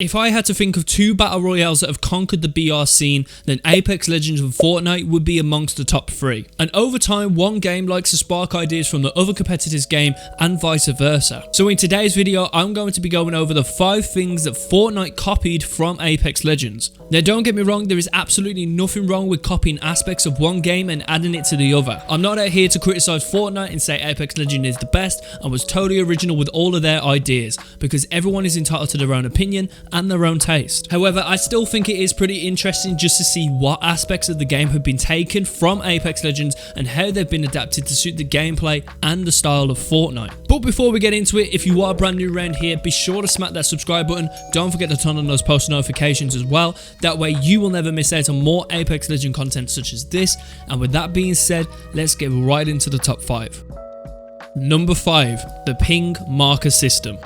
If I had to think of two battle royales that have conquered the BR scene, then Apex Legends and Fortnite would be amongst the top three. And over time, one game likes to spark ideas from the other competitor's game and vice versa. So in today's video, I'm going to be going over the 5 things that Fortnite copied from Apex Legends. Now don't get me wrong, there is absolutely nothing wrong with copying aspects of one game and adding it to the other. I'm not out here to criticize Fortnite and say Apex Legends is the best and was totally original with all of their ideas, because everyone is entitled to their own opinion and their own taste. However, I still think it is pretty interesting just to see what aspects of the game have been taken from Apex Legends and how they've been adapted to suit the gameplay and the style of Fortnite. But before we get into it, if you are brand new around here, be sure to smack that subscribe button. Don't forget to turn on those post notifications as well. That way you will never miss out on more Apex Legends content such as this. And with that being said, let's get right into the top 5. Number 5, the ping marker system.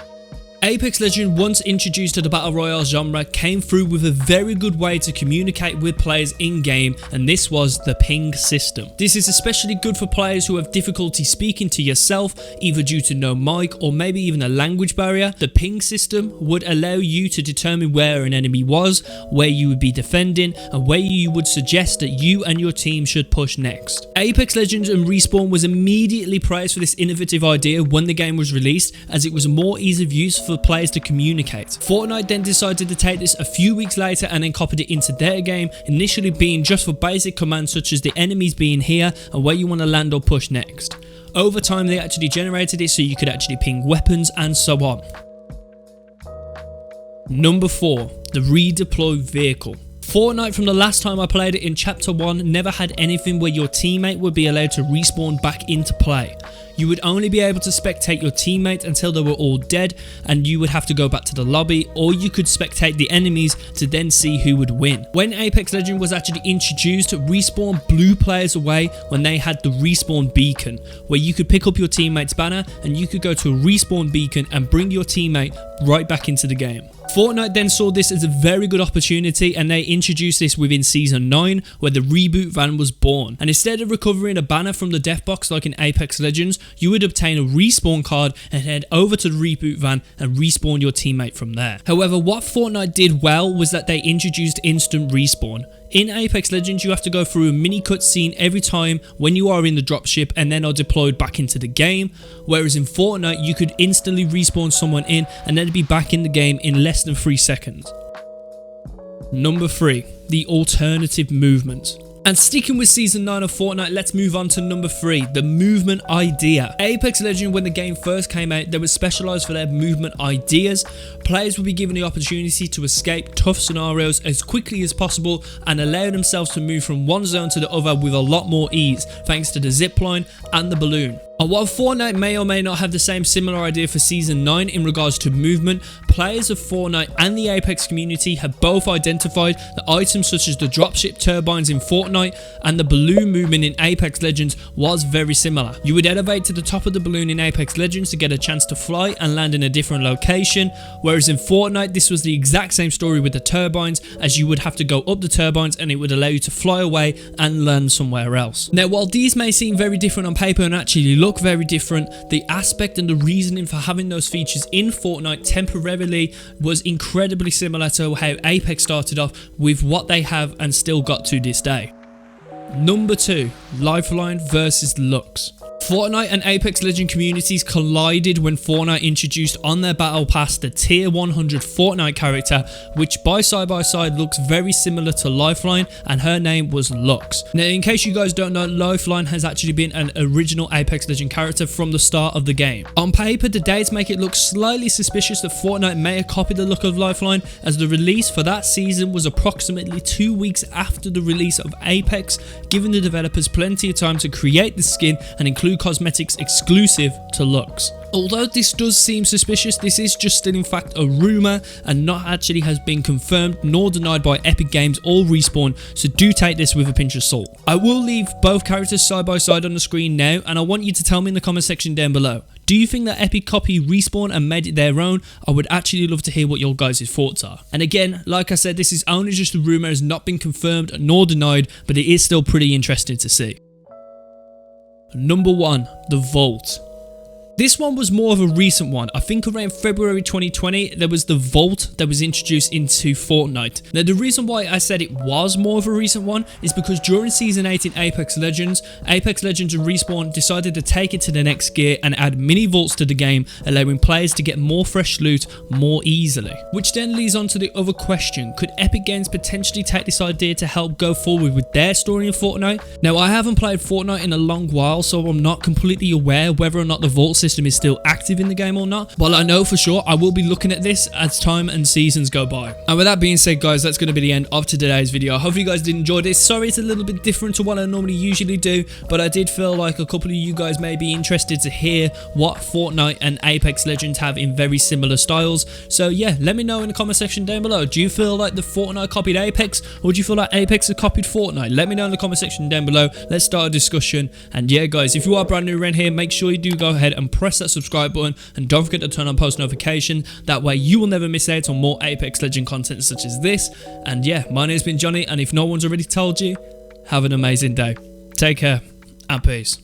Apex Legends, once introduced to the Battle Royale genre, came through with a very good way to communicate with players in-game, and this was the ping system. This is especially good for players who have difficulty speaking to yourself, either due to no mic or maybe even a language barrier. The ping system would allow you to determine where an enemy was, where you would be defending, and where you would suggest that you and your team should push next. Apex Legends and Respawn was immediately praised for this innovative idea when the game was released, as it was more ease of use for players to communicate. Fortnite then decided to take this a few weeks later and then copied it into their game, initially being just for basic commands such as the enemies being here and where you want to land or push next. Over time they actually generated it so you could actually ping weapons and so on. Number 4, the redeploy vehicle. Fortnite, from the last time I played it in Chapter 1, never had anything where your teammate would be allowed to respawn back into play. You would only be able to spectate your teammate until they were all dead, and you would have to go back to the lobby, or you could spectate the enemies to then see who would win. When Apex Legends was actually introduced, Respawn blew players away when they had the respawn beacon, where you could pick up your teammate's banner and you could go to a respawn beacon and bring your teammate right back into the game. Fortnite then saw this as a very good opportunity, and they introduced this within Season 9, where the reboot van was born. And instead of recovering a banner from the death box like in Apex Legends, you would obtain a respawn card and head over to the reboot van and respawn your teammate from there. However, what Fortnite did well was that they introduced instant respawn. In Apex Legends, you have to go through a mini cutscene every time when you are in the dropship and then are deployed back into the game, whereas in Fortnite you could instantly respawn someone in and then be back in the game in less than 3 seconds. Number 3, the alternative movement. And sticking with Season 9 of Fortnite, let's move on to number 3, the movement idea. Apex Legends, when the game first came out, they were specialised for their movement ideas. Players would be given the opportunity to escape tough scenarios as quickly as possible and allow themselves to move from one zone to the other with a lot more ease, thanks to the zipline and the balloon. And while Fortnite may or may not have the same similar idea for Season 9 in regards to movement, players of Fortnite and the Apex community have both identified that items such as the dropship turbines in Fortnite and the balloon movement in Apex Legends was very similar. You would elevate to the top of the balloon in Apex Legends to get a chance to fly and land in a different location, whereas in Fortnite this was the exact same story with the turbines, as you would have to go up the turbines and it would allow you to fly away and land somewhere else. Now, while these may seem very different on paper and actually look very different, the aspect and the reasoning for having those features in Fortnite temporarily was incredibly similar to how Apex started off with what they have and still got to this day. Number 2, Lifeline versus Lux. Fortnite and Apex Legends communities collided when Fortnite introduced on their battle pass the tier 100 Fortnite character, which by side looks very similar to Lifeline, and her name was Lux. Now, in case you guys don't know, Lifeline has actually been an original Apex Legends character from the start of the game. On paper, the dates make it look slightly suspicious that Fortnite may have copied the look of Lifeline, as the release for that season was approximately 2 weeks after the release of Apex, giving the developers plenty of time to create the skin and include cosmetics exclusive to Lux. Although this does seem suspicious, this is just still in fact a rumour and not actually has been confirmed nor denied by Epic Games or Respawn, so do take this with a pinch of salt. I will leave both characters side by side on the screen now, and I want you to tell me in the comment section down below. Do you think that Epic copied Respawn and made it their own? I would actually love to hear what your guys' thoughts are. And again, like I said, this is only just a rumour, has not been confirmed nor denied, but it is still pretty interesting to see. Number 1, the Vault. This one was more of a recent one. I think around February 2020, there was the Vault that was introduced into Fortnite. Now, the reason why I said it was more of a recent one is because during Season 8 in Apex Legends and Respawn decided to take it to the next gear and add mini vaults to the game, allowing players to get more fresh loot more easily. Which then leads on to the other question: could Epic Games potentially take this idea to help go forward with their story in Fortnite? Now, I haven't played Fortnite in a long while, so I'm not completely aware whether or not the vault system is still active in the game or not, but I know for sure I will be looking at this as time and seasons go by. And with that being said, guys, that's going to be the end of today's video. I hope you guys did enjoy this. Sorry it's a little bit different to what I normally usually do, but I did feel like a couple of you guys may be interested to hear what Fortnite and Apex Legends have in very similar styles. So yeah, let me know in the comment section down below. Do you feel like the Fortnite copied Apex, or do you feel like Apex has copied Fortnite? Let me know in the comment section down below. Let's start a discussion. And yeah, guys, if you are brand new around here, make sure you do go ahead and press that subscribe button, and don't forget to turn on post notification. That way you will never miss out on more Apex Legend content such as this. And yeah, my name's been Johnny, and if no one's already told you, have an amazing day. Take care and peace.